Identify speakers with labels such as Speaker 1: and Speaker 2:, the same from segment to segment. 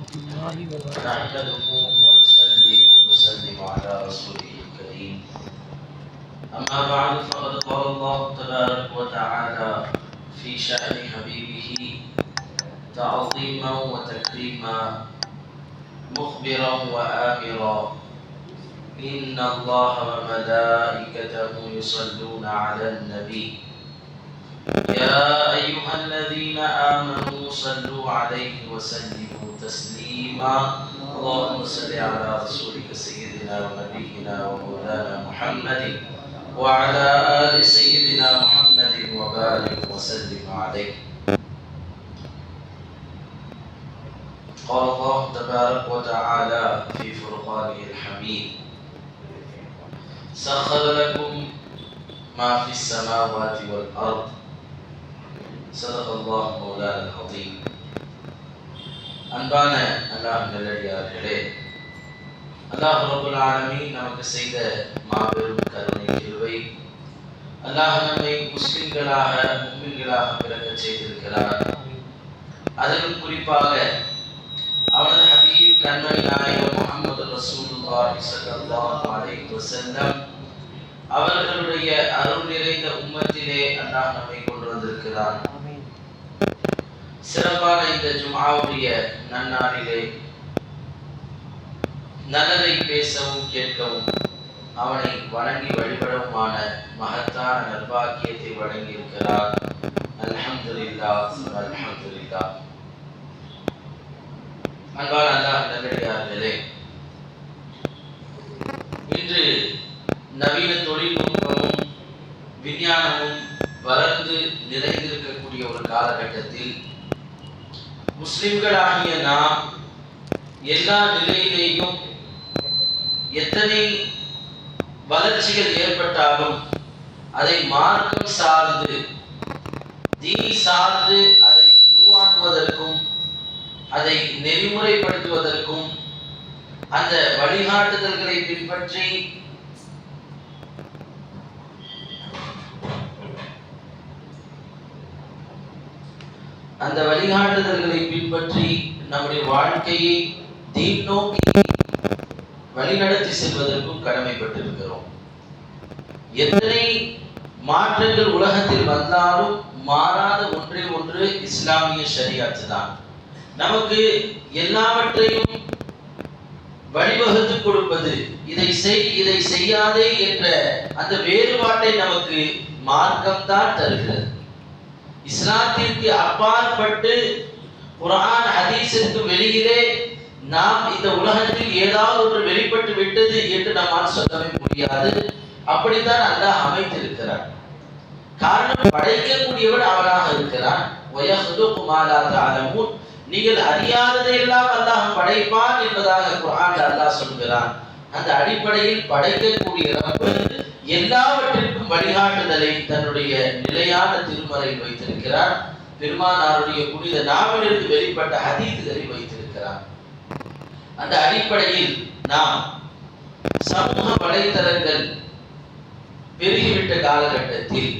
Speaker 1: نحمده ونصلي ونسلم على رسوله الكريم. أما بعد فقد قال الله تبارك وتعالى في شأن حبيبه تعظيما وتكريما مخبرا وآمرا إن الله وملائكته يصلون على النبي يا أيها الذين آمنوا صلوا عليه وسلموا تسليما. اللهم صل على رسولك سيدنا ونبينا ومولانا محمد وعلى آل سيدنا محمد وبارك وسلم عليه. قال الله تبارك وتعالى في فرقانه الحميد: سخر لكم ما في السماوات والأرض صدق الله مولانا العظيم. அன்பான அல்லாஹ் நல்லடியார்களே, அல்லாஹ் ரப்பல் ஆலமீன் நமக்கு செய்த மாபெரும் கருணை கிருபை, அல்லாஹ் நம்மை முஸ்லிம்களாக முஃமின்களாக பிறக்கச் செய்திருக்கிறார். அதிலும் குறிப்பாக அவனது ஹபீப் கண்மணி நாயகம் முஹம்மது ரசூலுல்லாஹி ஸல்லல்லாஹு அலைஹி வஸல்லம் அவர்களுடைய அருள் நிறைந்த உம்மத்திலே அல்லாஹ் நம்மை கொண்டு வந்திருக்கிறார். சிறப்பான இந்த ஜும்ஆவுடைய நன்னாளிலே நல்லதை பேசவும் கேட்கவும் அவனை வணங்கி வழிபடவுமான மகத்தான நற்பாக்கியத்தை வழங்கி இருக்கிறார். அல்ஹம்துலில்லாஹ் அல்ஹம்துலில்லாஹ். அன்பான அல்லாஹ் நல்லடியார்களே, இன்று நவீன தொழில்நுட்பமும் விஞ்ஞானமும் வளர்ந்து நிறைந்திருக்கக்கூடிய ஒரு காலகட்டத்தில் முஸ்லிம்களாகிய நாம் எல்லா நிலையிலேயும் எத்தனை வளர்ச்சிகள் ஏற்பட்டாலும் அதை மார்க்கம் சார்ந்து தீனி சார்ந்து அதை உருவாக்குவதற்கும் அதை நெறிமுறைப்படுத்துவதற்கும் அந்த வழிகாட்டுதல்களை பின்பற்றி நம்முடைய வாழ்க்கையை தீன் நோக்கி வழிநடத்தி செல்வதற்கும் கடமைப்பட்டிருக்கிறோம். எத்தனை மாற்றங்கள் உலகத்தில் வந்தாலும் மாறாத ஒன்றே ஒன்று இஸ்லாமிய ஷரியத் தான். நமக்கு எல்லாவற்றையும் வழிவகுத்து கொடுப்பது, இதை செய் இதை செய்யாதே என்ற அந்த வேறுபாட்டை நமக்கு மார்க்கம் தான் தருகிறது. இஸ்லாத்திற்கு அப்பாற்பட்டு குர்ஆன் ஹதீஸிற்கு வெளியிலே நாம் இந்த உலகத்தில் ஏதாவது ஒன்று வெளிப்பட்டு விட்டது என்று நம்மால் சொல்லவே முடியாது. அப்படித்தான் அல்லாஹ் அமைத்திருக்கிறார். காரணம், படைக்கக்கூடியவன் அவனாக இருக்கிறான். வயஹ்லுகு மா லா தஅலமூன், நீங்கள் அறியாததையெல்லாம் அல்லாஹ் படைப்பான் என்பதாக குர்ஆன்ல அல்லாஹ் சொல்கிறான். அந்த அடிப்படையில் படைக்கக்கூடிய ரப்பு எல்லாவற்றிற்கும் வழிகாட்டுதலை தன்னுடைய நிலையான திருமறையில் வைத்திருக்கிறார். பெருமானாருடைய புனித நாவிலிருந்து வெளிப்பட்ட ஹதீஸ்களில் வைத்திருக்கிறார். அந்த அடிப்படையில் நாம் சமூக வலைத்தளங்கள் பெருகிவிட்ட காலகட்டத்தில்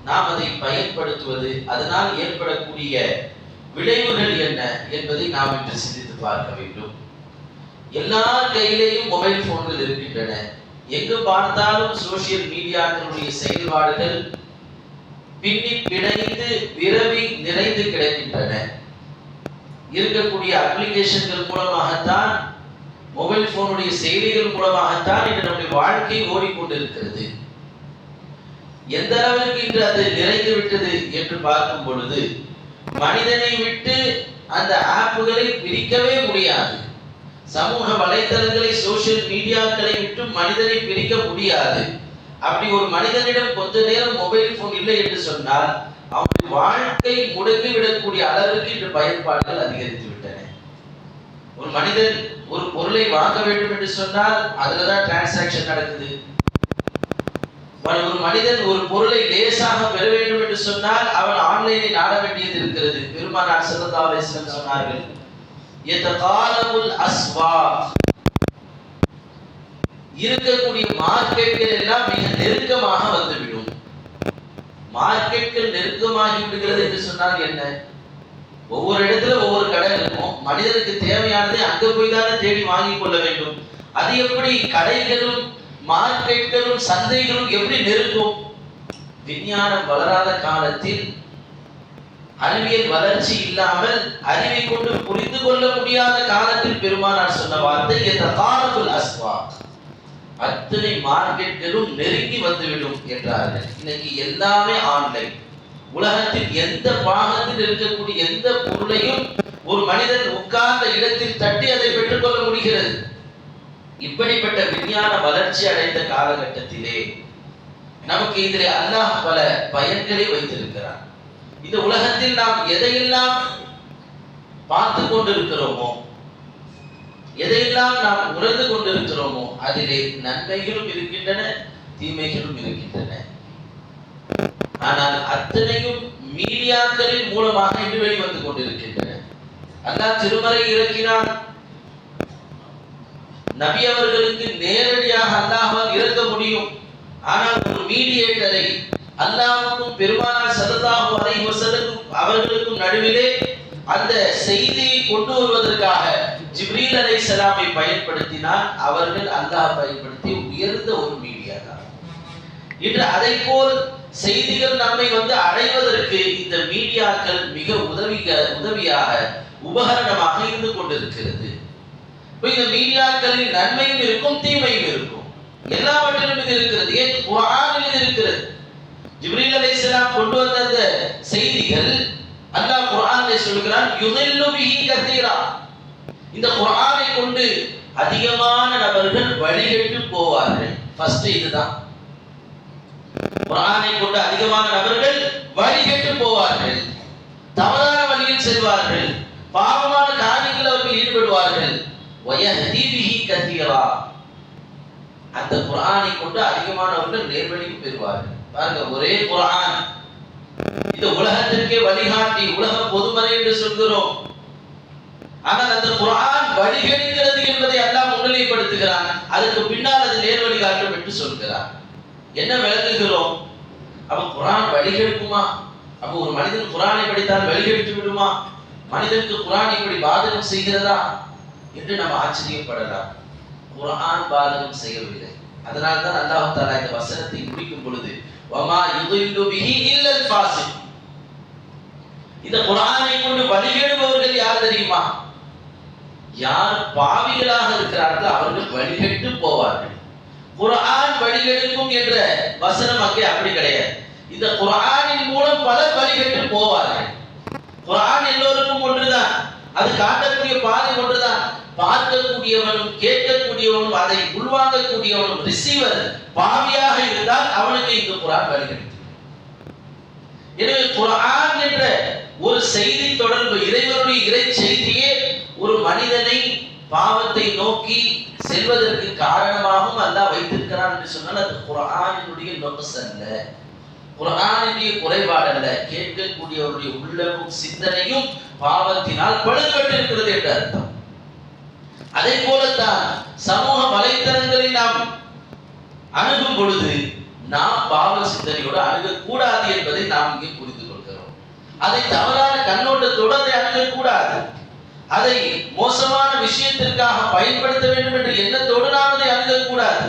Speaker 1: நாம் அதை பயன்படுத்துவது, அதனால் ஏற்படக்கூடிய விளைவுகள் என்ன என்பதை நாம் இன்று சிந்தித்து பார்க்க வேண்டும். எல்லார் கையிலேயும் மொபைல் போன்கள் இருக்கின்றன. எங்கு பார்த்தாலும் சோசியல் மீடியாக்களுடைய செயல்பாடுகள் பின்னி பிணைந்து விரவி நிறைந்து கிடக்கின்றன. இருக்கக்கூடிய அப்ளிகேஷன்கள் மூலமாகத்தான், மொபைல் போனுடைய செயலிகள் மூலமாகத்தான் இன்று நம்முடைய வாழ்க்கை ஓடிக்கொண்டிருக்கிறது. எந்த அளவிற்கு இன்று அது நிறைந்து விட்டது என்று பார்க்கும் பொழுது மனிதனை விட்டு அந்த ஆப்புகளை பிரிக்கவே முடியாது. சமூக வலைத்தளங்களை, சோசியல் மீடியாக்களை விட்டு மனிதனை பிரிக்க முடியாது. அப்படி ஒரு மனிதனிடம் கொஞ்ச நேரம் மொபைல் போன் இல்லை என்று சொன்னால் அவனுடைய வாழ்க்கை முடங்கி விடக்கூடிய அளவுக்கு இன்று பயன்பாடுகள் அதிகரித்து விட்டன. ஒரு மனிதன் ஒரு பொருளை வாங்க வேண்டும் என்று சொன்னால் அதுலதான் டிரான்சாக்சன் நடக்குது. ஒரு மனிதன் ஒரு பொருளை லேசாக பெற வேண்டும் என்று சொன்னால் அவன் ஆன்லைனை நாட வேண்டியது இருக்கிறது. பெருமானார் ஸல்லல்லாஹு அலைஹி வஸல்லம் சொன்னார்கள், யதகாலமுல் அஸ்வாக், இருக்கக்கூடிய மார்க்கெட்கள் எல்லாம் மிக நெருக்கமாக வந்துவிடும். மார்க்கெட்கள் நெருக்கமாகி விடுகிறது என்று சொன்னால் என்ன? ஒவ்வொரு இடத்துல ஒவ்வொரு கடை இருக்கும். மனிதனுக்கு தேவையானதை அங்க போய் தானே தேடி வாங்கிக் கொள்ள வேண்டும். அது எப்படி கடைகளும் மார்க்கெட்களும் சந்தைகளும் எப்படி நெருங்கும்? விஞ்ஞானம் வளராத காலத்தில், அறிவியல் வளர்ச்சி இல்லாமல் அறிவை கொண்டு புரிந்து கொள்ள முடியாத காலத்தில் பெருமானார் சொன்ன வார்த்தை எத்தகாரத்துல் அஸ்வாக், அத்தனை மார்க்கெட்களும் நெருங்கி வந்துவிடும் என்றார்கள். இன்னைக்கு எல்லாமே ஆன்லைன். உலகத்தில் எந்த பாகத்தில் இருக்கக்கூடிய எந்த பொருளையும் ஒரு மனிதன் உட்கார்ந்த இடத்தில் தட்டி அதை பெற்றுக்கொள்ள முடிகிறது. இப்படிப்பட்ட விஞ்ஞான வளர்ச்சி அடைந்த காலகட்டத்திலே நமக்கு இதில் அல்லாஹ் பல பயன்களை வைத்திருக்கிறார். இந்த உலகத்தில் நாம் எதையெல்லாம் பார்த்து கொண்டிருக்கிறோமோ, எதையெல்லாம் நாம் உணர்ந்து கொண்டிருக்கிறோமோ, அதிலே நன்மைகளும் இருக்கின்றன, தீமைகளும் இருக்கின்றன. ஆனால் அத்தனையும் மீடியாக்களின் மூலமாக இன்று வெளிவந்து கொண்டிருக்கின்றன. அல்லாஹ் திருமறை இறக்கினான். நபி அவர்களுக்கு நேரடியாக அல்லாஹ்வால் இறக்க முடியும். ஆனால் ஒரு மீடியேட்டரை அல்லாஹ்வுக்கும் பெருமானார் ஸல்லல்லாஹு அலைஹி வஸல்லம் அவர்களுக்கும் நடுவிலே அந்த செய்தியை கொண்டு வருவதற்காக ஜிப்ரீல் அலைஹிஸ்ஸலாமை பயன்படுத்தினார். அவர்கள் அல்லாஹ் பயன்படுத்தி உயர்ந்த ஒரு மீடியா தான். இன்று அதை போல் செய்திகள் நம்மை அடைவதற்கு இந்த மீடியாக்கள் மிக உதவியாக உபகரணமாக இருந்து கொண்டிருக்கிறது. இந்த மீடியாக்களின் நன்மையும் இருக்கும், தீமையும் இருக்கும். எல்லாவற்றிலும் இது இருக்கிறது. ஏன் குர்ஆனில் இது இருக்கிறது. ஜிப்ரீல் அலைஹிஸ்ஸலாம் கொண்டு வந்த அந்த செய்திகள் அல்லாஹ் குர்ஆனில் சொல்கிறான், யுதில்லு பிஹி கதீரா. இந்த குர்ஆனை கொண்டு அதிகமான நபர்கள் வழிகெட்டு போவார்கள். ஃபர்ஸ்ட் இதுதான். குர்ஆனை கொண்டு அதிகமான நபர்கள் வழிகெட்டு போவார்கள், தவறான வழியில் செல்வார்கள், பாவமான காரியங்களில் அவர்கள் ஈடுபடுவார்கள். வயஹதி பிஹி கதீரா. அந்த குர்ஆனை கொண்டு அதிகமானவர்கள் நேர்வழிக்கு பெறுவார்கள். பாருங்க, ஒரே குர்ஆன் இந்த உலகத்திற்கே வழிகாட்டி, உலக பொதுமறை என்று சொல்கிறோம். ஆனால் அந்த குர்ஆன் வழிகெடுக்கிறது என்பதை அல்லாஹ் முன்னிலைப்படுத்துகிறான். அதுக்கு பின்னால் அது நேர்வழி காட்டும் என்று சொல்கிறான். என்ன விளங்குகிறோம்? அப்ப குர்ஆன் வழிகெடுக்குமா? அப்ப ஒரு மனிதன் குர்ஆனை படித்தால் வழிகெடுத்து விடுமா? மனிதனுக்கு குர்ஆன் இப்படி பாதகம் செய்கிறதா என்று நம்ம ஆச்சரியப்படலாம். குர்ஆன் பாதகம் செய்யவில்லை. அதனால தான் அல்லாஹ் தஆலா இந்த வசனத்தை முடிக்கும் பொழுது வமா யுதில்லு பிஹி இல்லல் ஃபாசிக். இந்த குர்ஆனை கொண்டு வழிகெடுப்பவர்கள் யார் தெரியுமா? யார் பாவிகளாக இருக்கிறார்களோ அவர்கள் வழிகெட்டு போவார்கள். குர்ஆன் வழிகெடுக்கும் என்ற வசனம் அங்கே அப்படி கிடையாது. இந்த குர்ஆனின் மூலம் பலர் வழிகெட்டு போவார்கள். குர்ஆன் எல்லோருக்கும் ஒன்றுதான். அது காட்டக்கூடிய பாதை ஒன்றுதான். பார்க்கக்கூடியவனும் கேட்கக்கூடியவனும் அதை உள்வாங்கக்கூடியவனும் ரிசீவர் பாவியாக இருந்தால் அவனுக்கு இந்த குர்ஆன் வழிகெடுக்கும். எனவே குர்ஆன் என்ற ஒரு செய்தி தொடர்பு, இறைவனுடைய இறை செய்தியே ஒரு மனிதனை பாவத்தை நோக்கி செல்வதற்கு காரணமாகவும் அல்லாஹ் வைத்திருக்கிறான் என்று சொன்னால் அது குர்ஆனினுடைய நொக்ஸ் அல்ல, குர்ஆனினுடைய குறைபாடு அல்ல. கேட்கக்கூடியவருடைய உள்ளமும் சிந்தனையும் பாவத்தினால் பழுதுபட்டு இருக்கிறது என்று அர்த்தம். அதே போலத்தான் சமூக வலைத்தளங்களை நாம் அணுகும் பொழுது நாம் பாவ சிந்தனையோடு அணுகக்கூடாது என்பதை நாம் இங்கே புரிந்து கொள்கிறோம். அதை தவறான கண்ணோட்டத்தோடு அதை அணுகக்கூடாது. அதை மோசமான விஷயத்திற்காக பயன்படுத்த வேண்டும் என்ற எண்ணத்தோடு நாம் அதை அணுகக்கூடாது.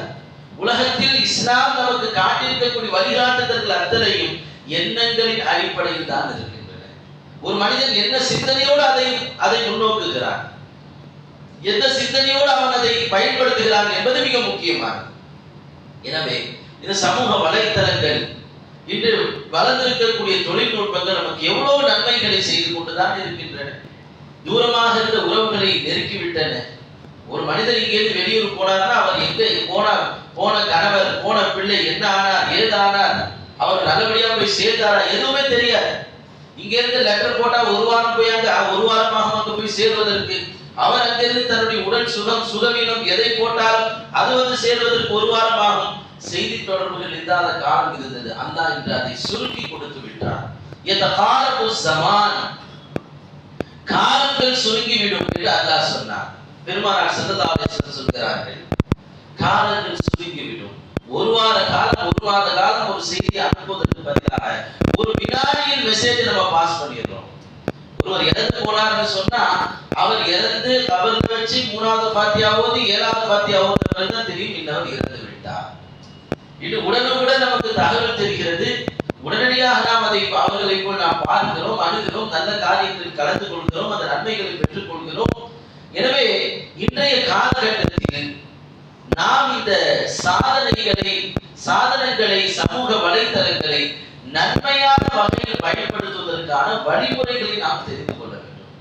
Speaker 1: உலகத்தில் இஸ்லாம் நமக்கு காட்டியிருக்கக்கூடிய வழிகாட்டுதல்கள் அத்தனையும் எண்ணங்களின் அடிப்படையில் தான் இருக்கின்றன. ஒரு மனிதன் என்ன சிந்தனையோடு அதை முன்னோக்குகிறான், எந்த சிந்தனையோடு அவன் அதை பயன்படுத்துகிறான் என்பது மிக முக்கியமானது. எனவே இந்த சமூக வலைத்தளங்கள், இன்று வளர்ந்திருக்கக்கூடிய தொழில்நுட்பங்கள் நமக்கு எவ்வளவு நன்மைகளை செய்து கொண்டுதான் இருக்கின்றன. தூரமாக இருந்த உறவுகளை நெருக்கிவிட்டன. ஒரு மனிதர் இங்கிருந்து வெளியூர் போனார்னா அவர் எங்க போன கணவர், போன பிள்ளை என்ன ஆனார், ஏது ஆனார், அவர் நல்லபடியா போய் சேர்ந்தாரா எதுவுமே தெரியாது. இங்க இருந்து லெட்டர் போட்டா ஒரு வாரம் போய் ஒரு வாரமாக அங்க போய் சேர்வதற்கு, அவர் அங்கிருந்து தன்னுடைய உடல் சுகவீனம் எதை போட்டாலும் அது சேர்வதற்கு ஒரு வாரம் ஆகும். செய்தி தொடர்புகள் இல்லாத காலம் இருந்தது. அல்லாஹ் இன்று அதை சுருக்கி கொடுத்து விட்டார். இந்த காலப்பு ஜமான், காலங்கள் சுருங்கிவிடும் என்று அல்லாஹ் சொன்னார். பெருமானார் ஸல்லல்லாஹு அலைஹி வஸல்லம் சொல்கிறார்கள், காலங்கள் சுருங்கிவிடும். ஒரு மாத காலம் ஒரு செய்தி அனுப்புவதற்கு பதிலாக ஒரு வினாடியில் மெசேஜ் நம்ம பாஸ் பண்ணிடுறோம். ஒருவர் இறந்து போனார்னு சொன்னா அவர் இறந்து கபர்ல வச்சு 3வது ஃபாத்தியா ஓதி 7வது ஃபாத்தியா ஓதுறது தான் தெரியும் இன்னவர் இறந்து விட்டார். இது உடனுக்குடன் நமக்கு தகவல் தெரிகிறது. உடனடியாக நாம் அதை அவர்களை போல் நாம் பார்க்கிறோம், அணுகிறோம், நல்ல காரியங்களில் கலந்து கொள்கிறோம், அந்த நன்மைகளை பெற்றுக் கொள்கிறோம். எனவே இன்றைய காலகட்டத்தில் நாம் இந்த சாதனங்களை சமூக வலைத்தளங்களை நன்மையான வகையில் பயன்படுத்துவதற்கான வழிமுறைகளை நாம் தெரிந்து கொள்ள வேண்டும்.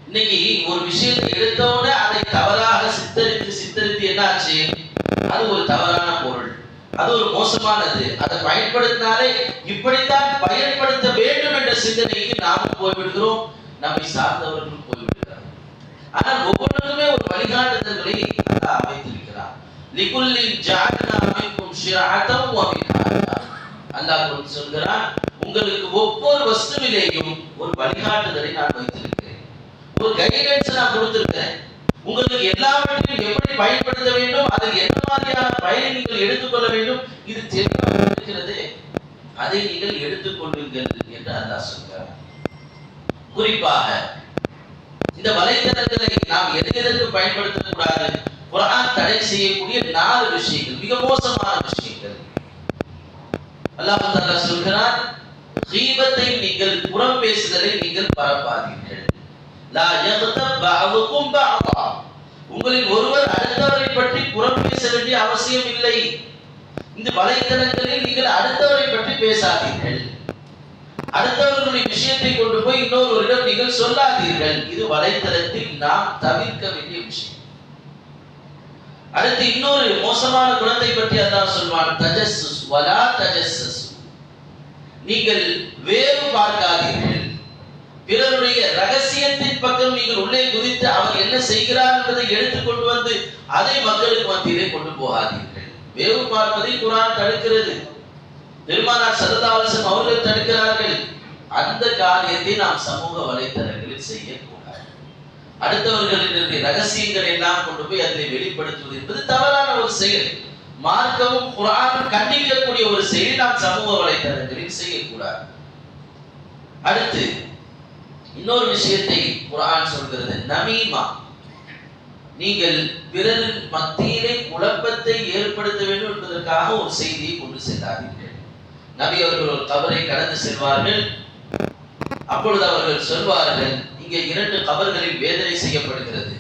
Speaker 1: இன்னைக்கு ஒரு விஷயத்தை எடுத்தோட அதை தவறாக சித்தரித்து என்னாச்சு, அது ஒரு தவறான பொருள், அது ஒரு மோசமானது, அதை பயன்படுத்தினாலே இப்படித்தான் பயன்படுத்த வேண்டும் என்ற சிந்தனைக்கு நாமும் போய்விடுகிறோம், நம்மை சார்ந்தவர்களும் போய்விடுகிறார். ஆனால் ஒவ்வொன்றுக்குமே ஒரு வழிகாட்டுதல்களை அமைத்திருக்கிறார். லிகுல்லின் ஜஅல்னா மின்கும் ஷிர்அத்தன் வ மின்ஹாஜா. அல்லாஹ் சொல்கிறான், உங்களுக்கு ஒவ்வொரு வஸ்துவிலேயும் ஒரு வழிகாட்டுதலை நான் வைத்திருக்கிறேன், ஒரு கைடன்ஸ் நான் கொடுத்திருக்கிறேன். உங்களுக்கு எல்லாவற்றையும் எப்படி பயன்படுத்த வேண்டும், அதில் என்ன மாதிரியான பயனை நீங்கள் எடுத்துக்கொள்ள வேண்டும், இது தெளிவாக இருக்கிறது. அதை நீங்கள் எடுத்துக்கொள்ளுங்கள் என்று அல்லாஹ் சொல்கிறார். குறிப்பாக இந்த வலைத்தளங்களை நாம் எதற்கு பயன்படுத்தக்கூடாது, குர்ஆன் தடை செய்யக்கூடிய 4 விஷயங்கள், மிக மோசமான விஷயங்கள். அல்லாஹ் தஆலா சொல்கிறார், கீபத்தை நீங்கள் புறம் பேசுதலை நீங்கள் பரப்பாதீர்கள். லா யக்தப் பஅதுகும் பஅதா. உங்களில் ஒருவர் அடுத்தவரை பற்றி புறம் பேச வேண்டிய அவசியம் இல்லை. இந்த வலைத்தளங்களில் நீங்கள் அடுத்தவரை பற்றி பேசாதீர்கள். அடுத்தவர்களுடைய விஷயத்தை கொண்டு போய் இன்னொருவரிடம் நீங்கள் சொல்லாதீர்கள். இது வலைத்தளத்தில் நாம் தவிர்க்க வேண்டிய விஷயம். அடுத்து இன்னொரு மோசமான குணத்தை பற்றி அல்லாஹ் சொல்வான், தஜஸ்ஸுஸ் வலா தஜஸ்ஸஸ். நீங்கள் வேறு பார்க்காதீர்கள். பிறருடைய ரகசியத்தின் பக்கம் நீங்கள் உள்ளே குதித்து அவர் என்ன செய்கிறார் என்பதை எடுத்துக் கொண்டு வந்து அதை மக்களுக்கு மத்தியிலே கொண்டு போகாதீர்கள். வேவு பார்ப்பதை குர்ஆன் தடுக்கிறது. பெருமானார் ஸல்லல்லாஹு அலைஹி வஸல்லம் அவர்கள் தடுக்கிறார்கள். அந்த காரியத்தை நாம் சமூக வலைத்தளங்களில் செய்யக்கூடாது. அடுத்தவர்களின் ரகசியங்களை எல்லாம் கொண்டு போய் அதை வெளிப்படுத்துவது என்பது தவறான ஒரு செயல். மார்க்கமும் குர்ஆனும் கண்டிக்கக்கூடிய ஒரு செயல் நாம் சமூக வலைத்தளங்களில் செய்யக்கூடாது. அடுத்து இன்னொரு விஷயத்தை குர்ஆன் சொல்கிறது, நமீமா. நீங்கள் பிறரின் மத்தியிலே குழப்பத்தை ஏற்படுத்த வேண்டும் என்பதற்காக ஒரு செய்தியை கொண்டு செல்லாதீர்கள். நபி அவர்கள் ஒரு கபரை கடந்து செல்வார்கள். அப்பொழுது அவர்கள் சொல்வார்கள், இங்கே 2 கபர்களில் வேதனை செய்யப்படுகிறது.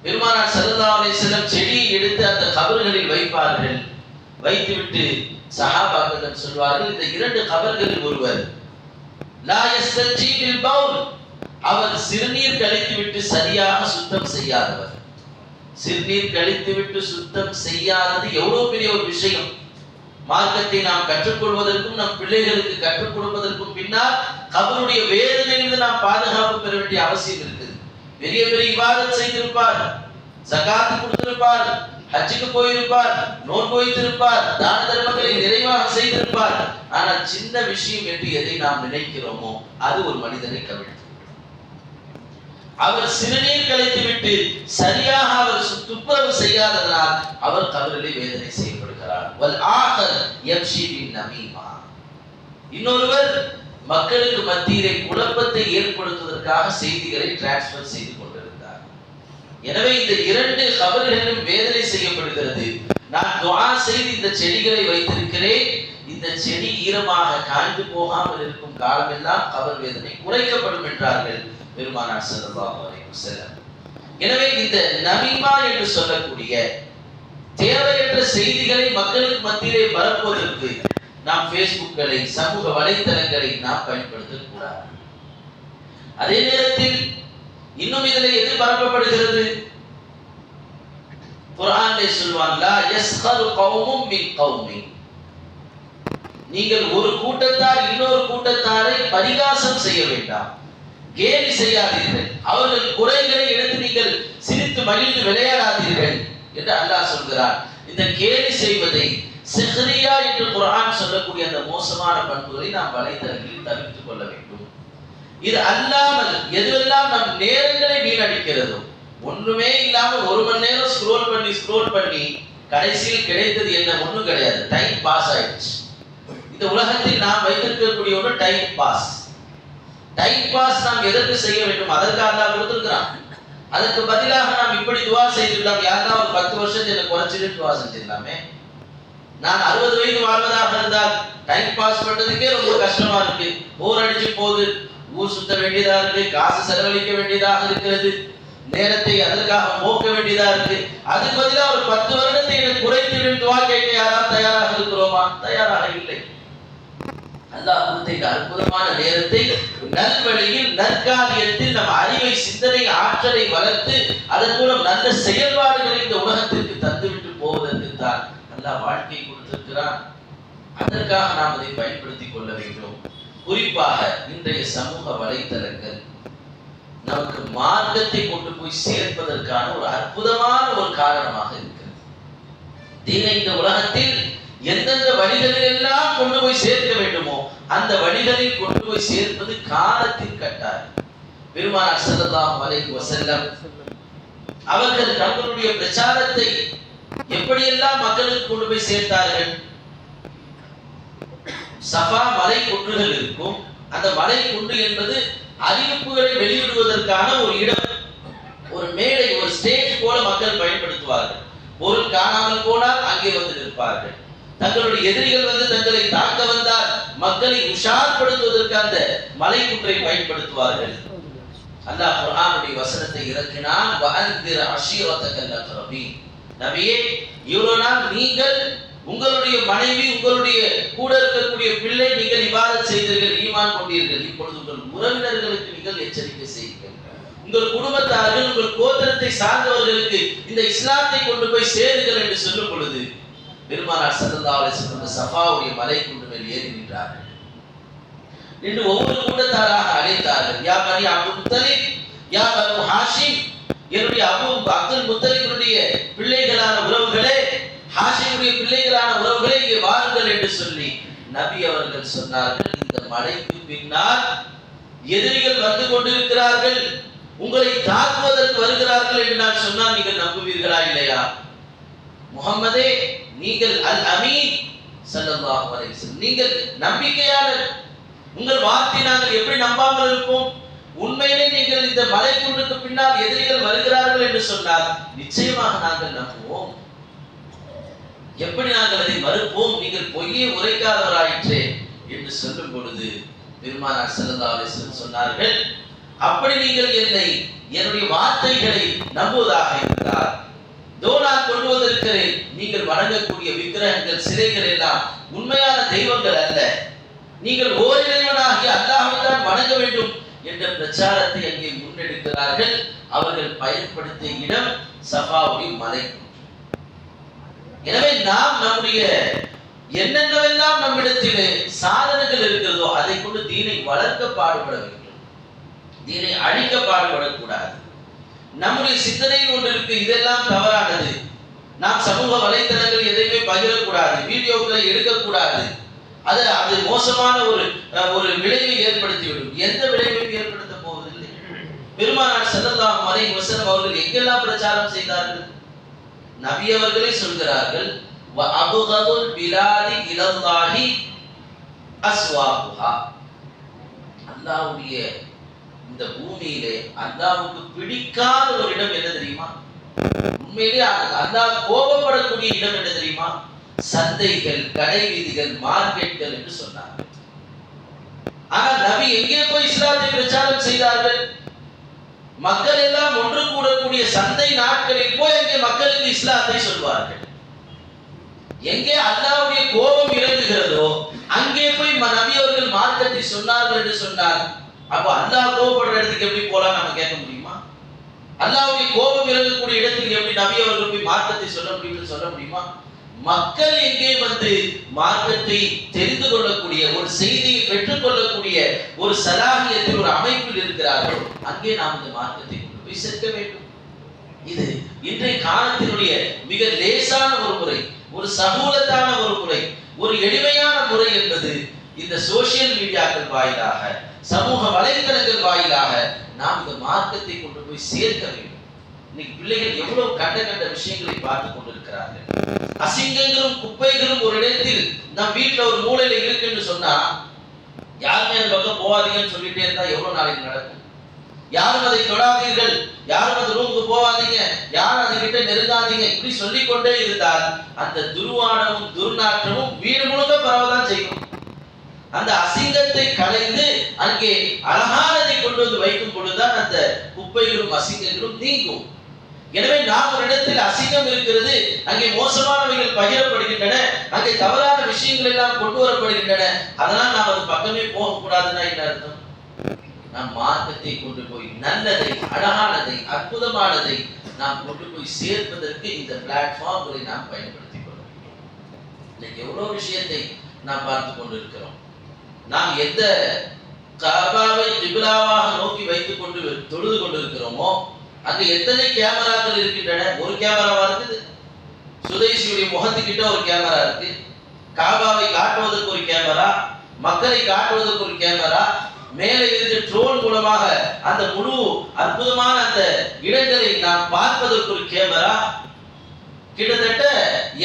Speaker 1: பெருமானார் ஸல்லல்லாஹு அலைஹி வஸல்லம் செடியை எடுத்து அந்த கபர்களில் வைப்பார்கள். வைத்துவிட்டு சஹாபாக்களிடம் சொல்வார்கள், இந்த 2 கபர்களில் ஒருவர் லா யஸ்தஜீபில் பவுல், அவர் சிறுநீர் கழித்துவிட்டு சரியாக சுத்தம் செய்யாதவர். சிறுநீர் கழித்துவிட்டு சுத்தம் செய்யாதது எவ்வளவு பெரிய ஒரு விஷயம். மார்க்கத்தை நாம் கற்றுக்கொள்வதற்கும் நம் பிள்ளைகளுக்கு கற்றுக் கொடுப்பதற்கும் பின்னால் கபருடைய வேதனையிலிருந்து நாம் பாதுகாப்பு பெற வேண்டிய அவசியம் இருக்குது. பெரிய பெரிய இபாதத் செய்திருப்பார், ஜகாத் கொடுத்திருப்பார், ஹஜ்ஜுக்கு போயிருப்பார், நோன்பு வைத்திருப்பார், தான தர்மங்களை நிறைவாக செய்திருப்பார். ஆனால் சின்ன விஷயம் என்று எதை நாம் நினைக்கிறோமோ அது ஒரு மனிதனை கவிழ்த்து. அவர் சிறுநீர் கழித்துவிட்டு சரியாக அவர் துப்புரவு செய்யாததனால் அவர் கபரிலே வேதனை செய்யப்படுகிறார். வல் ஆகர் யம்ஷி பின் நமீமா. இன்னொருவர் மக்களுக்கு மத்தியிலே குழப்பத்தை ஏற்படுத்துவதற்காக செய்திகளை டிரான்ஸ்ஃபர் செய்து கொண்டிருந்தார். எனவே இந்த 2 கபர்களிலும் வேதனை செய்யப்படுகிறது. நான் துஆ செய்து இந்த செடிகளை வைத்திருக்கிறேன், இந்த செடி ஈரமாக காய்ந்து போகாமல் இருக்கும் காலமெல்லாம் கபர் வேதனை குறைக்கப்படும் என்றார்கள் பெருமானார் ஸல்லல்லாஹு அலைஹி வஸல்லம். எனவே இந்த நமீமா என்று சொல்லக்கூடிய தேவையற்ற செய்திகளை மக்களுக்கு மத்தியிலே பரப்புவதற்கு நாம் ஃபேஸ்புக்களை, சமூக வலைத்தளங்களை நாம் பயன்படுத்தக்கூடாது. அதே நேரத்தில் இன்னும் இதில் எது பரப்பப்படுகிறது? குர்ஆனிலே சொல்வான், லா யஸ்கரு கௌமும் மின் கௌமின். நீங்கள் ஒரு கூட்டத்தார் இன்னொரு கூட்டத்தாரை பரிகாசம் செய்ய வேண்டாம், கேலி செய்யாதீர்கள், அவர்கள் குறைகளை எடுத்து நீங்கள் சிரித்து மகிழ்ந்து விளையாடாதீர்கள் என்று அல்லாஹ் சொல்கிறார். இந்த கேலி செய்வதை, சிஹ்ரியா என்று குர்ஆன் சொல்லக்கூடிய அந்த மோசமான பண்புகளை நாம் வலைத்தளங்களில் தவிர்த்துக் கொள்ள வேண்டும். இது அல்லாமல் எதுவெல்லாம் நம் நேரங்களை வீணடிக்கிறதோ, ஒண்ணுமே இல்லாமல் 1 மணி நேரம் ஸ்க்ரோல் பண்ணி கடைசியில் கிடைத்தது என்ன? ஒண்ணும் கிடையாது, டைம் பாஸ் ஆயிடுச்சு. இந்த உலகத்தில் நாம் வைத்திருக்கக்கூடிய ஒரு டைம் பாஸ். டைம் பாஸ் நாம் எதற்கு செய்ய வேண்டும்? அதற்கு அல்லாஹ் கொடுத்திருக்கிறான். அதற்கு பதிலாக நாம் இப்படி துவா செய்திடலாம். யாருன்னா ஒரு 10 வருஷத்தை எனக்கு குறைச்சிட்டு துவா செஞ்சிடலாமே. நான் 60 வயது வாழ்வதாக இருந்தால் டைம் பாஸ் பண்றதுக்கே ரொம்ப கஷ்டமா இருக்கு. போர் அடிச்சு போகுது, ஊர் சுத்த வேண்டியதா இருக்கு, காசு செலவழிக்க வேண்டியதாக இருக்கிறது, நேரத்தை அதற்காக போக்க வேண்டியதா இருக்கு. அதுக்கு பதிலாக ஒரு 10 வருடத்தை எனக்கு குறைத்து துவா கேட்க யாராவது தயாராக இருக்கிறோமா? தயாராக இல்லை. அல்லாஹ் கொடுத்த இந்த அற்புதமான நேரத்தை நல்வழியில் நற்காரியத்தில் நம் அறிவை, சிந்தனை, ஆற்றலை வளர்த்து அதன் மூலம் நல்ல செயல்பாடுகளை இந்த உலகத்திற்கு தந்துவிட்டு போவதற்கு தான் அல்லாஹ் வாழ்க்கை கொடுத்திருக்கிறான். அதற்காக நாம் அதை பயன்படுத்திக் கொள்ள வேண்டும். குறிப்பாக இன்றைய சமூக வலைத்தளங்கள் நமக்கு மார்க்கத்தை கொண்டு போய் சேர்ப்பதற்கான ஒரு அற்புதமான ஒரு காரணமாக இருக்கிறது. தீனை இந்த உலகத்தில் எந்தெந்த வழிகளில் எல்லாம் கொண்டு போய் சேர்க்க வேண்டுமோ அந்த வழிகளில் கொண்டு போய் சேர்ப்பது காலத்தின் கட்டாயம். பெருமானார் ஸல்லல்லாஹு அலைஹி வஸல்லம் அவர்கள் தங்களுடைய பிரச்சாரத்தை எப்படியெல்லாம் மக்களுக்கு கொண்டு போய் சேர்த்தார்கள்? சஃபா மலை குன்றுகள் இருக்கும். அந்த மலை குன்று என்பது அறிவிப்புகளை வெளியிடுவதற்கான ஒரு இடம், ஒரு மேடை, ஒரு ஸ்டேஜ் போல மக்கள் பயன்படுத்துவார்கள். பொருள் காணாமல் போனால் அங்கே வந்து நிற்பார்கள். தங்களுடைய எதிரிகள் வந்து தங்களை தாக்க வந்தால் மக்களை உஷார்படுத்துவதற்கு அந்த மலை குன்றை பயன்படுத்துவார்கள். அல்லாஹ் குர்ஆனுடைய வசனத்தை இறக்கினான். வஅன்திர் அஷீரத்தகல் அக்ரபீன். நபியே, இவ்வளவு நாள் நீங்கள் உங்களுடைய மனைவி, உங்களுடைய கூட இருக்கக்கூடிய பிள்ளை நீங்கள் இபாதத் செய்தீர்கள், ஈமான் கொண்டீர்கள். இப்பொழுது உங்கள் உறவினர்களுக்கு நீங்கள் எச்சரிக்கை செய்யுங்கள். உங்கள் குடும்பத்தார்கள், உங்கள் கோத்திரத்தை சார்ந்தவர்களுக்கு இந்த இஸ்லாத்தை கொண்டு போய் சேருங்கள் என்று சொல்லும் பொழுது பெருமானார் ஸல்லல்லாஹு அலைஹி வஸல்லம் சஃபாவுடைய மலை குன்று மேல் ஏறி நின்றார்கள். நின்று ஒவ்வொரு கூட்டத்தாராக அழைத்தார்கள். யா பனி அப்துல் முத்தலிப், யா பனு ஹாஷிம், என்னுடைய அப்துல் முத்தலிபுடைய பிள்ளைகளான உறவுகளே, ஹாஷிமுடைய பிள்ளைகளான உறவுகளே, இங்கே வாருங்கள் என்று சொல்லி நபி அவர்கள் சொன்னார்கள், இந்த மலைக்கு பின்னால் எதிரிகள் வந்து கொண்டிருக்கிறார்கள், உங்களை தாக்குவதற்கு வருகிறார்கள் என்று நான் சொன்னால் நீங்கள் நம்புவீர்களா இல்லையா? முஹம்மதே, நீங்கள் அல் அமீன் ஸல்லல்லாஹு அலைஹி வஸல்லம், நீங்கள் நம்பிக்கையாளர். உங்கள் வார்த்தை நாங்கள் எப்படி நம்பாமல் இருப்போம்? உண்மையிலே நீங்கள் இந்த மலை குன்றுக்கு பின்னால் எதிரிகள் வருகிறார்கள் என்று சொன்னால் நிச்சயமாக நாங்கள் நம்புவோம். எப்படி நாங்கள் அதை மறுப்போம்? நீங்கள் பொய்யை உரைக்காதவராயிற்றே என்று சொல்லும் பொழுது பெருமானார் ஸல்லல்லாஹு அலைஹி வஸல்லம் சொன்னார்கள், அப்படி நீங்கள் என்னுடைய வார்த்தைகளை நம்புவதாக இருந்தால் நான் கொண்டு வந்திருக்கிறேன், நீங்கள் வணங்கக்கூடிய விக்கிரகங்கள், சிலைகள் எல்லாம் உண்மையான தெய்வங்கள் அல்ல, நீங்கள் ஓரிறைவனாகிய அல்லாஹ்வை தான் வணங்க வேண்டும் என்ற பிரச்சாரத்தை அங்கே முன்னெடுக்கிறார்கள். அவர்கள் பயன்படுத்திய இடம் சஃபாவுடைய மலை. எனவே நாம் நம்முடைய என்னென்னவெல்லாம் நம்மிடத்தில் சாதனைகள் இருக்கிறதோ அதை கொண்டு தீனை வளர்க்க பாடுபட வேண்டும், தீனை அழிக்க பாடுபடக்கூடாது. நம்முடைய சிந்தனையில் ஒன்று இருக்கு, இதெல்லாம் தவறானது, நாம் சமூக வலைத்தளங்கள் எதையுமே பகிரக்கூடாது, வீடியோக்களை எடுக்கக்கூடாது, அது மோசமான ஒரு விளைவை ஏற்படுத்திவிடும். எந்த விளைவையும் ஏற்படுத்த போவதில்லை. பெருமானார் ஸல்லல்லாஹு அலைஹி வஸல்லம் அவர்கள் எங்கெல்லாம் பிரச்சாரம் செய்தார்கள்? நபி அவர்களே சொல்கிறார்கள், வ அபுகதுல் பிலாதி இலல்லாஹி அஸ்வாஹுஹா. அல்லாஹ்வுடைய இந்த பூமியிலே அல்லாஹ்வுக்கு பிடிக்காத ஒரு இடம் என்ன தெரியுமா? உண்மையிலே அல்லாஹ் கோபப்படக்கூடிய இடம் என்ன தெரியுமா? சந்தைகள், கடை வீதிகள், மார்க்கெட்கள் என்று சொன்னார்கள். ஆனால் நபி எங்கே போய் இஸ்லாத்தை பிரச்சாரம் செய்தார்கள்? மக்கள் எல்லாம் ஒன்று கூடக்கூடிய சந்தை நாட்களில் போய் அங்கே மக்களுக்கு இஸ்லாத்தை சொல்வார்கள். எங்கே அல்லாஹ்வுடைய கோபம் இறங்குகிறதோ அங்கே போய் நபி அவர்கள் மார்க்கத்தை சொன்னார்கள் என்று சொன்னார். அப்ப அல்லாஹ் கோபப்படுற இடத்துக்கு எப்படி போலாம் நம்ம கேட்க முடியுமா? அல்லாஹ்வுடைய கோபம் இறங்கக்கூடிய இடத்துக்கு எப்படி நபி அவர்கள் போய் மார்க்கத்தை சொல்ல முடியுமா? மக்கள் எங்கே வந்து மார்க்கத்தை தெரிந்து கொள்ளக்கூடிய, ஒரு செய்தியை பெற்றுக் கொள்ளக்கூடிய ஒரு சலாகியத்தில், ஒரு அமைப்பில் இருக்கிறார்கள், அங்கே நாம் இந்த மார்க்கத்தை கொண்டு போய் சேர்க்க வேண்டும். இது இன்றைய காலத்தினுடைய மிக லேசான ஒரு முறை, ஒரு சமூலத்தான ஒரு முறை, ஒரு எளிமையான முறை என்பது இந்த சோசியல் மீடியாக்கள் வாயிலாக, சமூக வலைத்தளங்கள் வாயிலாக நாம் இந்த மார்க்கத்தை கொண்டு போய் சேர்க்க வேண்டும். இன்னைக்கு பிள்ளைகள் எவ்வளவு கண்ட விஷயங்களை பார்த்து கொண்டிருக்கிறார்கள். அசிங்கங்களும் குப்பைகளும் ஒரு இடத்தில் நம் வீட்டுல ஒரு மூலையில இருக்குன்னு சொன்னா யாருமே அந்த பக்கம் போகாதீங்கன்னு சொல்லிட்டே இருந்தா எவ்வளவு நாளைக்கு நடக்கும்? யாரும் அதை தொடாதீர்கள், யாரும் அந்த ரூமுக்கு போகாதீங்க, யாரும் அது கிட்ட நெருங்காதீங்க, இப்படி சொல்லிக்கொண்டே இருந்தால் அந்த துர்வானமும் துர்நாற்றமும் வீடு முழுக்க பரவதான் செய்யும். அந்த அசிங்கத்தை களைந்து அங்கே அழகானதை கொண்டு வந்து வைக்கும் பொழுதுதான் அந்த குப்பைகளும் அசிங்கங்களும் நீங்கும். எனவே நாம் ஒரு இடத்தில் அசிங்கம் இருக்கிறது, அங்கே மோசமானவைகள் பகிரப்படுகின்றன, அங்கே தவறான விஷயங்கள் எல்லாம் கொண்டு வரப்படுகின்றன, அதனால் நாம் அது பக்கமே போகக்கூடாதுன்னா என்ன அர்த்தம்? நாம் மார்க்கத்தை கொண்டு போய் நல்லதை, அழகானதை, அற்புதமானதை நாம் கொண்டு போய் சேர்ப்பதற்கு இந்த பிளாட்ஃபார்ம்களை நாம் பயன்படுத்திக் கொள்ள வேண்டும். இன்னைக்கு எவ்வளவு விஷயத்தை நாம் பார்த்து கொண்டிருக்கிறோம். நாம் எந்த கஅபாவை கிப்லாவாக நோக்கி வைத்துக் கொண்டு தொழுது கொண்டிருக்கிறோமோ அங்க எத்தனை கேமராக்கள் இருக்கின்றன? ஒரு கேமராவா இருக்குது, சுதைசியுடைய முகத்துக்கிட்ட ஒரு கேமரா இருக்கு, கஅபாவை காட்டுவதற்கு ஒரு கேமரா, மக்களை காட்டுவதற்கு ஒரு கேமரா, மேலே இருந்து ட்ரோன் மூலமாக அந்த முழு அற்புதமான அந்த இடங்களை நாம் பார்ப்பதற்கு ஒரு கேமரா. கிட்டத்தட்ட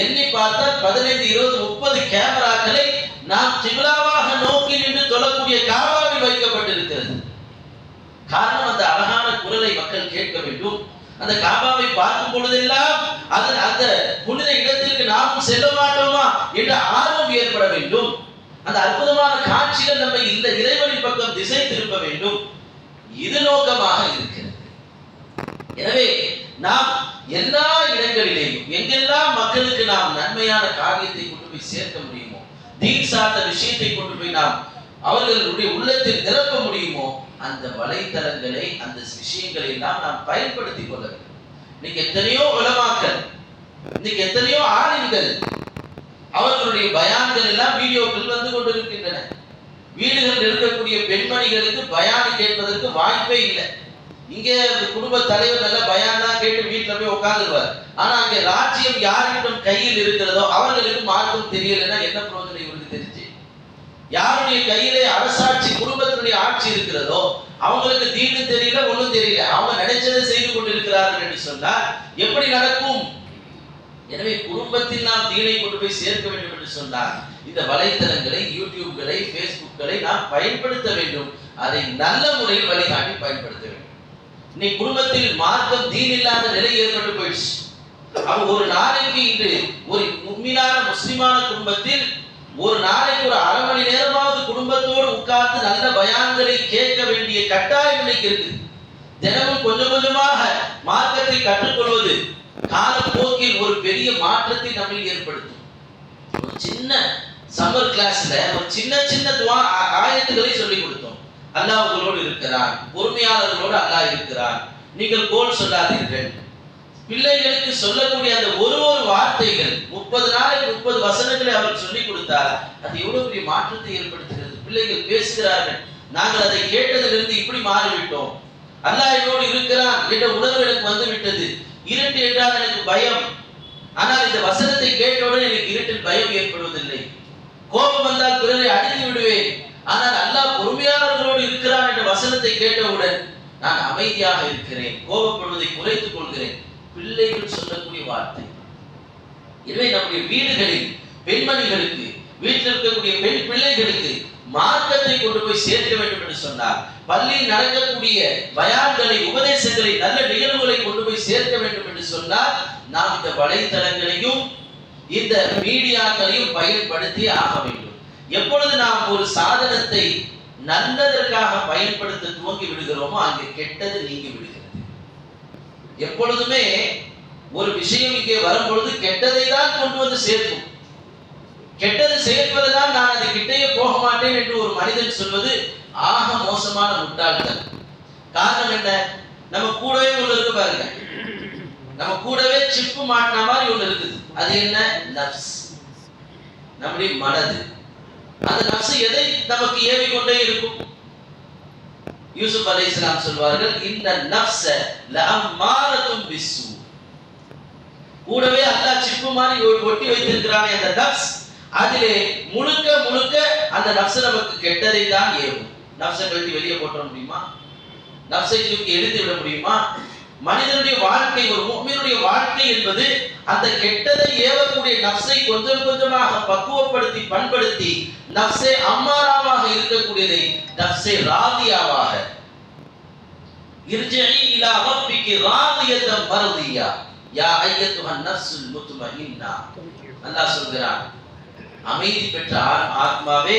Speaker 1: எண்ணி பார்த்தால் 15, 20, 30 கேமராக்களை நாம் கிப்லாவாக நோக்கி நின்று தொழக்கூடிய கஅபாவில் வைக்கப்பட்டிருக்கிறது. காரணம், அந்த அழகான குரலை மக்கள் கேட்க வேண்டும். அந்த கஅபாவை பார்க்கும் பொழுதெல்லாம் அந்த புனித இடத்திற்கு நாமும் செல்ல மாட்டோமா என்ற ஆர்வம் ஏற்பட வேண்டும். அந்த அற்புதமான காட்சிகள் நம்மை இந்த இறைவனின் பக்கம் திசை திருப்ப வேண்டும். இது நோக்கமாக இருக்கிறது. எனவே நாம் எல்லா இடங்களிலேயும் எங்கெல்லாம் மக்களுக்கு நாம் நன்மையான காரியத்தை கொண்டு போய் சேர்க்க முடியுமோ, தீன் சார்ந்த விஷயத்தை கொண்டு போய் நாம் அவர்களுடைய உள்ளத்தில் நிரப்ப முடியுமோ, அந்த வலைத்தளங்களை, அந்த விஷயங்களை எல்லாம் நாம் பயன்படுத்திக் கொள்ள வேண்டும். இன்னைக்கு எத்தனையோ உலமாக்கள், இன்னைக்கு எத்தனையோ ஆலிம்கள், அவர்களுடைய பயான்கள் எல்லாம் வீடியோக்கள் வந்து கொண்டிருக்கின்றன. வீடுகளில் இருக்கக்கூடிய பெண்மணிகளுக்கு பயான் கேட்பதற்கு வாய்ப்பே இல்லை. இங்கே குடும்ப தலைவர் நல்ல பயான் தான் கேட்டு வீட்டில் போய் உட்கார்ந்துருவார். ஆனா அங்கே ராஜ்யம் யாரிடம் கையில் இருக்கிறதோ அவர்களுக்கு மார்க்கம் தெரியலைன்னா என்ன பிரயோஜனம் இவருக்கு தெரிஞ்சு? யாருடைய கையிலே அரசாட்சி, குடும்பத்தினுடைய ஆட்சி இருக்கிறதோ அவங்களுக்கு தீனு தெரியல, ஒன்றும் தெரியல, அவங்க நினைச்சதை செய்து கொண்டிருக்கிறார்கள் என்று சொன்னால் எப்படி நடக்கும்? எனவே குடும்பத்தில் நாம் தீனை கொண்டு போய் சேர்க்க வேண்டும் என்று சொன்னால் இந்த வலைத்தளங்களை, யூடியூப்களை, பேஸ்புக்களை நாம் பயன்படுத்த வேண்டும். அதை நல்ல முறையில் வழிகாட்டி பயன்படுத்த வேண்டும். இன்னைக்கு குடும்பத்தில் மார்க்கம், தீன் இல்லாத நிலை ஏற்பட்டு போயிடுச்சு. அவ ஒரு நாளைக்கு இன்று ஒரு முஃமினான முஸ்லிமான குடும்பத்தில் ஒரு நாளைக்கு ஒரு அரை மணி நேரமாவது குடும்பத்தோடு உட்கார்ந்து நல்ல பயான்களை கேட்க வேண்டிய கட்டாயம் இன்னைக்கு இருக்கு. தினமும் கொஞ்சம் கொஞ்சமாக மார்க்கத்தை கற்றுக்கொள்வது காலப்போக்கில் ஒரு பெரிய மாற்றத்தை நம்மில் ஏற்படுத்தும். ஒரு சின்ன சம்மர் கிளாஸ்ல ஒரு சின்ன சின்ன துஆ ஆயத்துக்களை சொல்லிக் கொடுத்தோம். அல்லாஹ் உங்களோடு இருக்கிறான், பொறுமையாளர்களோடு அல்லாஹ் இருக்கிறான், நீங்கள் கோல் சொல்லாதீர்கள். பிள்ளைகளுக்கு சொல்லக்கூடிய அந்த ஒரு வார்த்தைகள் 30 நாளைக்கு 30 வசனங்களை அவர் சொல்லிக் கொடுத்தார். அது எவ்வளவு பெரிய மாற்றத்தை ஏற்படுத்துகிறது. பிள்ளைகள் பேசுகிறார்கள், நாங்கள் அதை கேட்டதிலிருந்து இப்படி மாறிவிட்டோம், அல்லாஹ் என்னோடு இருக்கிறான் என்ற உணர்வு எனக்கு வந்து விட்டது. இருட்டு என்றால் எனக்கு பயம், ஆனால் இந்த வசனத்தை கேட்டவுடன் எனக்கு இருட்டில் பயம் ஏற்படுவதில்லை. கோபம் வந்தால் பிறரை அடித்து விடுவேன், ஆனால் அல்லாஹ் பொறுமையாளர்களோடு இருக்கிறான் என்ற வசனத்தை கேட்டவுடன் நான் அமைதியாக இருக்கிறேன், கோபப்படுவதை குறைத்துக் கொள்கிறேன். பிள்ளைகள் சொல்லக்கூடிய வார்த்தை. எனவே நம்முடைய வீடுகளில் பெண்மணிகளுக்கு, வீட்டில் இருக்கக்கூடிய பெண் பிள்ளைகளுக்கு மார்க்கத்தை கொண்டு போய் சேர்க்க வேண்டும் என்று சொன்னார். பள்ளியில் நடக்கக்கூடிய பயான்களை, உபதேசங்களை, நல்ல நிகழ்வுகளை கொண்டு போய் சேர்க்க வேண்டும் என்று சொன்னால் நாம் இந்த வலைத்தளங்களையும் இந்த மீடியாக்களையும் பயன்படுத்தி ஆக வேண்டும். எப்பொழுது நாம் ஒரு சாதனத்தை நல்லதற்காக பயன்படுத்த துவங்கி விடுகிறோமோ அங்கே கெட்டது நீங்கி விடுகிறது. எப்பொழுதுமே ஒரு விஷயம் இங்கே வரும் பொழுது கெட்டதை தான் கொண்டு வந்து சேர்க்கும். கெட்டது சேர்ப்பதுதான் நான் அது கிட்டேயே போக மாட்டேன் என்று ஒரு மனிதன் சொல்வது ஆக மோசமான முட்டாள்கள். காரணம் என்ன? நம்ம கூடவே ஒன்று இருக்கு பாருங்க, நம்ம கூடவே சிப்பு மாட்டின மாதிரி ஒன்று இருக்குது. அது என்ன? நஃப்ஸ், நம்முடைய மனது. அந்த நஃப்ஸ் எதை நமக்கு ஏவிக்கொண்டே இருக்கும்? யூசுப் அலைஹிஸ்ஸலாம் சொல்வார்கள், இந்த நஃப்ஸ லஅம்மாரத்தும் பிஸ்ஸூ. கூடவே அல்லாஹ் சிப்பு மாதிரி ஒட்டி வைத்திருக்கிறானே அந்த நஃப்ஸ், அதிலே முழுக்க முழுக்க அந்த நஃப்ஸ் நமக்கு கெட்டதை தான் ஏவும். நஃப்ஸை கழட்டி வெளியே போட்ட முடியுமா? நஃப்ஸை தூக்கி எடுத்து விட முடியுமா? மனிதனுடைய வாழ்க்கை, ஒரு முஃமினுடைய வாழ்க்கை என்பது அந்த கெட்டதை ஏவக்கூடிய நஃப்ஸை கொஞ்சம் கொஞ்சமாக பக்குவப்படுத்தி பண்படுத்தி நஃப்ஸே அம்மாராவாக இருக்கக்கூடியதை நஃப்ஸே ராதியாவாக இர்ஜிஇ இலா ரப்பிகி ராதியத்தன் மர்தியா யா அய்யத்துஹன் நஃப்ஸுல் முத்மஇன்னா. அல்லாஹ் சொல்கிறான், அமைதி பெற்ற ஆத்மாவே,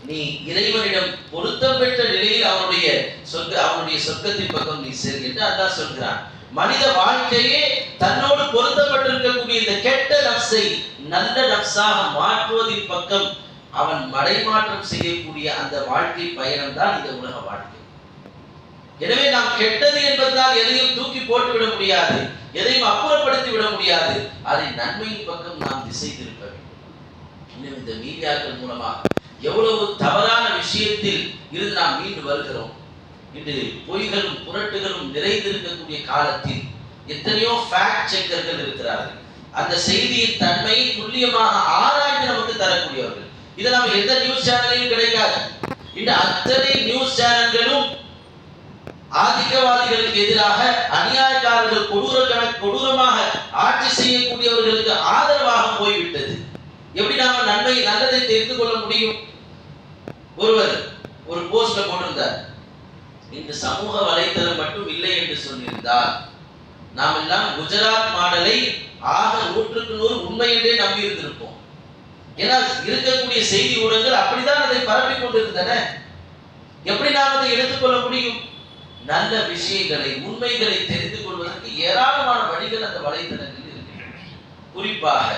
Speaker 1: நீ இறைவனிடம் பொருத்தம் பெற்ற நிலையில் அவனுடைய சொர்க்கத்தின் பக்கம் நீ செல் என்று அல்லாஹ் சொல்கிறான். மனித வாழ்க்கையே தன்னோடு பொருத்தப்பட்டிருக்கக்கூடிய இந்த கெட்ட நஃப்ஸை நல்ல நஃப்ஸாக மாற்றுவதின் பக்கம் அவன் மடைமாற்றம் செய்யக்கூடிய அந்த வாழ்க்கை பயணம் தான் இந்த உலக வாழ்க்கை. எனவே நாம் கெட்டது என்பதால் எதையும் தூக்கி போட்டு விட முடியாது, எதையும் அப்புறப்படுத்தி விட முடியாது. அதை நன்மையின் பக்கம் நாம் திசை திருப்ப வேண்டும். இன்னும் இந்த மீடியாக்கள் மூலமாக எவ்வளவு தவறான விஷயத்தில் இருந்து நாம் மீண்டு வருகிறோம். இன்று பொய்களும் புரட்டுகளும் நிறைந்திருக்கக்கூடிய காலத்தில் எத்தனையோ ஃபேக்ட் செக்கர்கள் இருக்கிறார்கள். அந்த செய்தியின் தன்மையை துல்லியமாக ஆராய்ந்து நமக்கு தரக்கூடியவர்கள். இதை நம்ம எந்த நியூஸ் சேனலையும் கிடைக்காது. இந்த அத்தனை நியூஸ் சேனல்களும் ஆதிக்கவாதிகளுக்கு எதிராக, அநியாயக்காரர்கள் கொடூரமாக ஆட்சி செய்யக்கூடியவர்களுக்கு ஆதரவாக போய்விட்டது. எப்படி நாம நன்மை நல்லதை தெரிந்து கொள்ள முடியும்? ஒருவர் ஒரு போஸ்ட்ல போட்டிருந்தார், இந்த சமூக வலைத்தளம் மட்டும் இல்லை என்று சொல்லியிருந்தால் நாம் எல்லாம் குஜராத் மாடலை ஆக 100க்கு 100 உண்மை என்றே நம்பி இருந்திருப்போம். ஏன்னா இருக்கக்கூடிய செய்தி ஊடகங்கள் அப்படித்தான் அதை பரப்பிக் கொண்டிருந்தன. எப்படி நாம் அதை எடுத்துக்கொள்ள முடியும்? நல்ல விஷயங்களை, உண்மைகளை தெரிந்து கொள்வதற்கு ஏராளமான வழிகள் அந்த வலைத்தளங்களில் இருக்கின்றன. குறிப்பாக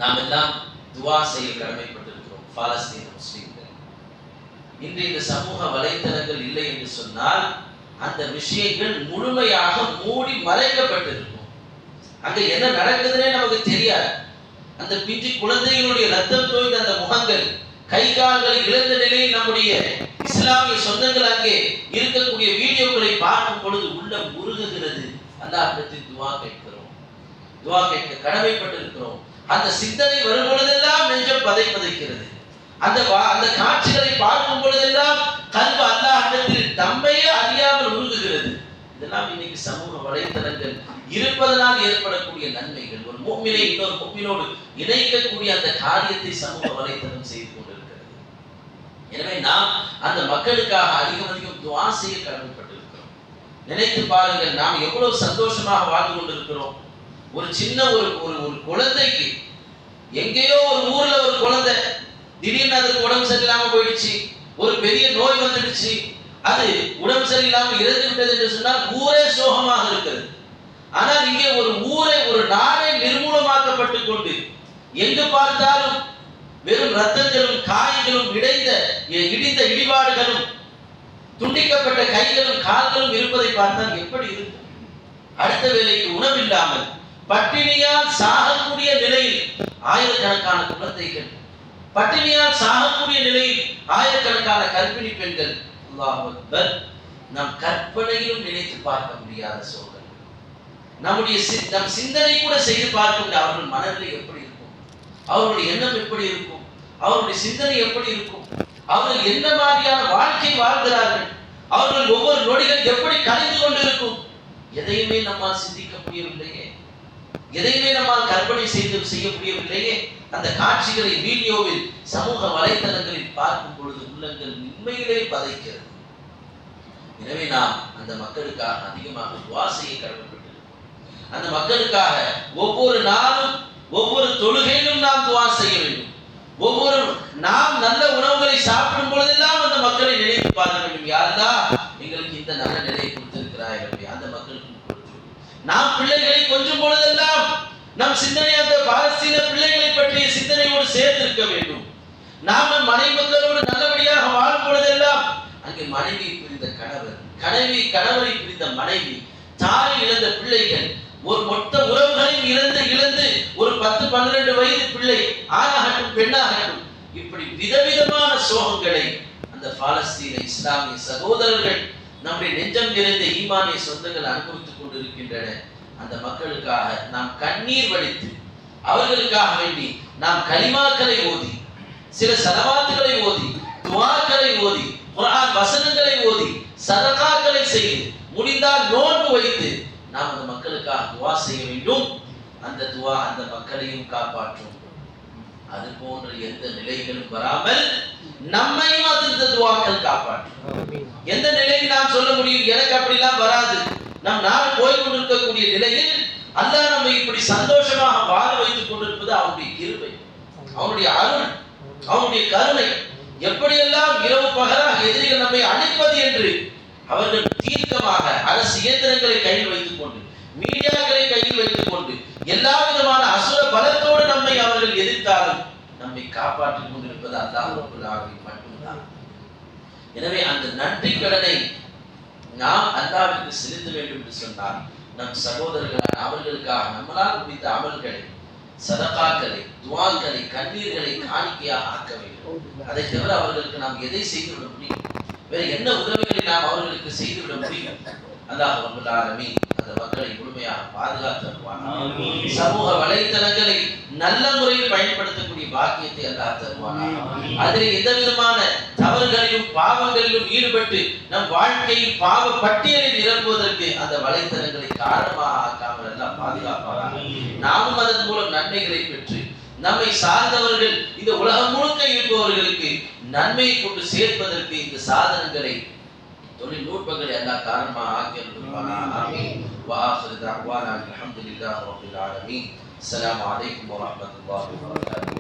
Speaker 1: நாம் எல்லாம் துவா செய்ய கடமைப்பட்டிருக்கிறோம். பாலஸ்தீன முஸ்லிம்கள் இன்று இந்த சமூக வலைத்தளங்கள் இல்லை என்று சொன்னால் அந்த விஷயங்கள் முழுமையாக மூடி மறைக்கப்பட்டிருக்கும். அங்க என்ன நடக்குதுன்னே நமக்கு தெரியாது. அந்த பிஞ்சு குழந்தைகளுடைய ரத்தம் தோய்ந்த அந்த முகங்கள், கை கால்களை இழந்த நிலையில் நம்முடைய இஸ்லாமிய சொந்தங்கள் அங்கே இருக்கக்கூடிய வீடியோக்களை பார்க்கும் பொழுது உள்ளம் உருகுகிறது. அல்லாஹ்விடத்தில் துவா கேட்கிறோம், துவா கேட்க கடமைப்பட்டிருக்கிறோம். அந்த சிந்தனை வரும் பொழுதெல்லாம் நெஞ்சம் பதைக்கிறது. அந்த காட்சிகளை பார்க்கும் பொழுதெல்லாம் கல்வி அல்லாஹ்விடத்தில் தம்மையே அறியாமல் உருகுகிறது. இதெல்லாம் இன்னைக்கு சமூக வலைத்தளங்கள் இருப்பதனால் ஏற்படக்கூடிய நன்மைகள். ஒரு முஃமினை இன்னொரு முஃமினோடு இணைக்கக்கூடிய அந்த காரியத்தை சமூக வலைத்தளம் செய்து கொண்டிருக்கிறது. எனவே நாம் அந்த மக்களுக்காக அதிகம் துஆ செய்ய கடமைப்பட்டிருக்கிறோம். நினைத்து பாருங்கள், நாம் எவ்வளவு சந்தோஷமாக வாழ்ந்து கொண்டிருக்கிறோம். ஒரு சின்ன ஒரு குழந்தைக்கு, எங்கேயோ ஒரு ஊர்ல ஒரு குழந்தை திடீர்னு அதுக்கு உடம்பு சரியில்லாம போயிடுச்சு, ஒரு பெரிய நோய் வந்துடுச்சு, அது உடம்பு சரியில்லாம இறந்து விட்டது என்று சொன்னால் ஊரே சோகமாக இருக்கிறது. ஆனால் இங்கே ஒரு நாடே நிர்மூலமாக்கப்பட்டு கொண்டு எங்கு பார்த்தாலும் வெறும் ரத்தங்களும் காயங்களும் இடிந்த இடிபாடுகளும் துண்டிக்கப்பட்ட கைகளும் கால்களும் இருப்பதை பார்த்தால் எப்படி இருக்கும்? அடுத்த வேளைக்கு உணவில்லாமல் பட்டினியால் சாகக்கூடிய நிலையில் ஆயிரக்கணக்கான குழந்தைகள், பட்டினியால் சாகக்கூடிய நிலையில் ஆயிரக்கணக்கான கர்ப்பிணி பெண்கள். அல்லாஹ் அக்பர். நம் கற்பனையிலும் நினைத்து பார்க்க முடியாத சோதனை. நம் சிந்தனை கூட செய்து பார்க்க முடியாது. அவர்கள் மனநிலை எப்படி இருக்கும்? அவர்களுடைய எண்ணம் எப்படி இருக்கும்? அவருடைய சிந்தனை எப்படி இருக்கும்? அவர்கள் என்ன மாதிரியான வாழ்க்கை வாழ்கிறார்கள்? அவர்கள் ஒவ்வொரு நொடிகள் எப்படி கலைந்து கொண்டிருக்கும்? எதையுமே நம்மால் சிந்திக்க முடியவில்லையே, எதையுமே நம்மால் கற்பனை செய்ய முடியவில்லையே. அந்த காட்சிகளை வீடியோவில் சமூக வலைத்தளங்களில் பார்க்கும் பொழுது உள்ளங்கள் உண்மையிலே பதைக்கிறது. எனவே நாம் அந்த மக்களுக்காக அதிகமாக துஆ செய்ய கடமைப்பட்டிருக்கிறோம். அந்த மக்களுக்காக ஒவ்வொரு நாளும் ஒவ்வொரு தொழுகையிலும் நாம் துஆ செய்ய வேண்டும். நாம் நல்ல உணவுகளை சாப்பிடும் பொழுதெல்லாம் அந்த மக்களை நினைத்து பார்க்க வேண்டும். யா அல்லாஹ், எங்களுக்கு இந்த நல்ல நிலையை கொடுத்திருக்கிறாய் ரப்பி, அந்த மக்களுக்கு கொடுத்து. நாம் பிள்ளைகளை கொஞ்சம் பொழுதெல்லாம் நம் சிந்தனை அந்த பாலஸ்தீன பிள்ளைகளை பற்றிய சிந்தனையோடு சேர்ந்திருக்க வேண்டும். நாம் நம் மனைவி மக்களோடு நல்லபடியாக வாழும் பொழுதெல்லாம் அங்கே மனைவியை பிரிந்த கணவர், கணவரை பிரிந்த மனைவி, தாயை இழந்த பிள்ளைகள், ஒரு மொத்த உறவுகளையும் இழந்து ஒரு 10-12 வயது பிள்ளை, ஆணாகட்டும் பெண்ணாகட்டும், இப்படி விதவிதமான சோகங்களை அந்த பாலஸ்தீன இஸ்லாமிய சகோதரர்கள், நம்முடைய நெஞ்சம் நிறைந்த ஈமானிய சொந்தங்கள் அனுபவித்துக் கொண்டிருக்கின்றன. அந்த மக்களுக்காக நாம் கண்ணீர் வடித்து, அவர்களுக்காக வேண்டி நாம் கலிமாக்களை ஓதி, சில சலவாத்துகளை ஓதி, துஆக்களை ஓதி, குர்ஆன் வசனங்களை ஓதி, சதகாக்களை செய்து, முடிந்தால் நோன்பு வைத்து நாம் அந்த மக்களுக்காக துவா செய்ய வேண்டும். அந்த துவா அந்த மக்களையும் காப்பாற்றும். அது போன்ற எந்த நிலைகளும் வராமல் நம்மையும் அந்த துவாக்கள் காப்பாற்றும். எந்த நிலையில் நாம் சொல்ல முடியும் எனக்கு அப்படிலாம் வராது, நம் நாடு போய் கொண்டிருக்கக்கூடிய நிலையில் அல்லாஹ் நம்மை இப்படி சந்தோஷமாக வாழ வைத்துக் கொண்டிருப்பது அவனுடைய கிருபை, அவனுடைய அருள், அவனுடைய கருணை. எப்படியெல்லாம் இரவு பகலாக எதிரிகள் நம்மை அழிப்பது என்று அவர்கள் தீர்க்கமாக அரசு இயந்திரங்களை கையில் வைத்துக் கொண்டு, மீடியாக்களை கையில் வைத்துக் கொண்டு, எல்லா விதமான அசுர பலத்தோடு நம்மை அவர்கள் எதிர்த்தாலும் நம்மை காப்பாற்றிக் கொண்டிருப்பது அல்லாஹ் ரப்பல் ஆலமீன் மட்டும்தான். எனவே அந்த நன்றி கடனை நாம் அல்லாஹ்விற்கு செலுத்த வேண்டும் என்று சொன்னால் நம் சகோதரர்களான அவர்களுக்காக நம்மளால் முடிந்த அமல்களை, சதகாக்களை, துஆக்களை, கண்ணீர்களை காணிக்கையாக ஆக்க வேண்டும். அதை தவிர அவர்களுக்கு நாம் எதை செய்துவிட முடியும்? வேற என்ன உதவிகளை நாம் அவர்களுக்கு செய்துவிட முடியும்? அல்லாஹ் ரப்பல் ஆலமீன் அந்த மக்களை முழுமையாக பாதுகாத்து தருவானாக. சமூக வலைத்தளங்களை நல்ல முறையில் பயன்படுத்தக்கூடிய பாக்கியத்தை அல்லாஹ் தருவானாக. அதில் எந்த விதமான தவறுகளிலும் பாவங்களிலும் ஈடுபட்டு நம் வாழ்க்கையில் பாவ பட்டியலை நிரப்புவதற்கு அந்த வலைத்தளங்களை காரணமாக ஆக்காமல் எல்லாம் பாதுகாப்பானாக. நாமும் அதன் மூலம் நன்மைகளை பெற்று நம்மை சார்ந்தவர்கள் இந்த உலகம் முழுக்க இருப்பவர்களுக்கு நன்மையை கொண்டு சேர்ப்பதற்கு இந்த சாதனங்களை தொழில்நுட்பங்களை அல்லாஹ் காரணமாக ஆக்கி அருள்வானாக. ஆமீன். وآخر دعوانا الحمد لله رب العالمين. السلام عليكم ورحمة الله وبركاته.